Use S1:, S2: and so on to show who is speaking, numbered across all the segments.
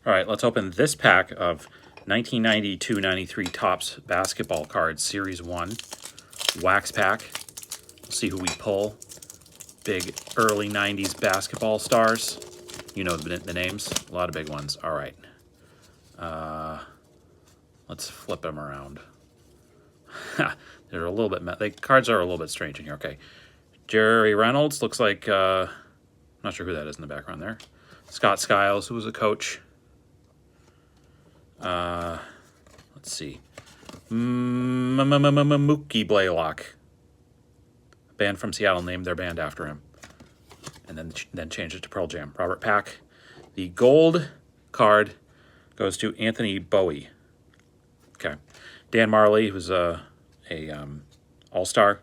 S1: All right, let's open this pack of 1992-93 Topps basketball cards, Series 1, wax pack. We'll see who we pull. Big early 90s basketball stars. You know the names. A lot of big ones. All right. Let's flip them around. They're a little bit... The cards are a little bit strange in here. Okay. Jerry Reynolds. Looks like... not sure who that is in the background there. Scott Skiles, who was a coach. Let's see. Mookie Blaylock. A band from Seattle named their band after him. And then changed it to Pearl Jam. Robert Pack. The gold card goes to Anthony Bowie. Okay. Dan Marley, who's a all-star.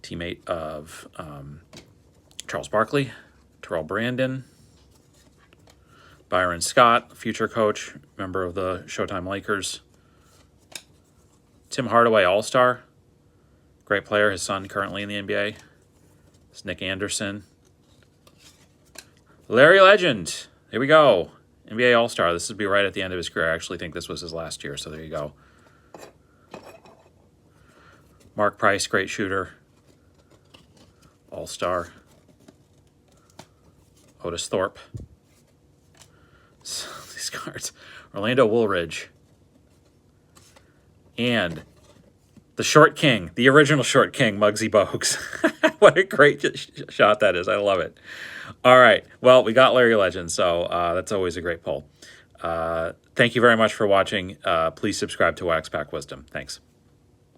S1: Teammate of Charles Barkley. Terrell Brandon. Byron Scott, future coach, member of the Showtime Lakers. Tim Hardaway, all-star. Great player. His son currently in the NBA. It's Nick Anderson. Larry Legend. Here we go. NBA all-star. This would be right at the end of his career. I actually think this was his last year, so there you go. Mark Price, great shooter. All-star. Otis Thorpe. These cards. Orlando Woolridge. And the Short King, the original Short King, Muggsy Bogues. What a great shot that is. I love it. All right. Well, we got Larry Legend, so that's always a great pull. Thank you very much for watching. Please subscribe to Wax Pack Wisdom. Thanks.